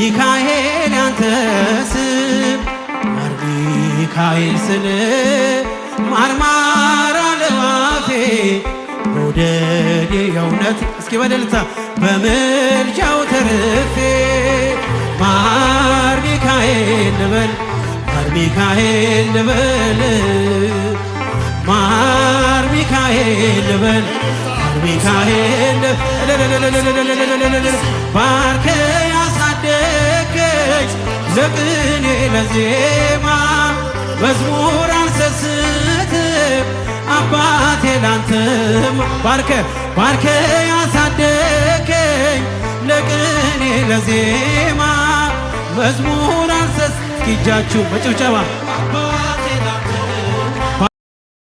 ሚካኤል ያንተ ስም ማር ሚካኤል ስል ማርማር አለዋፌ መውደድ የእውነት እስኪ በደልታ በምልጃው ተርፌ ማር ሚካኤል ልበል ማር ሚካኤል ልበል ማር ሚካኤል ልበል ማር ሚካኤል ባርከ ያሳደገች ለቅኔ ለዜማ መዝሙር አልሰስትም አባቴ ላንተማ ባርከ ያሳደገኝ ለቅኔ ለዜማ መዝሙር አልሰስትም እጃችሁ በጭብጨባ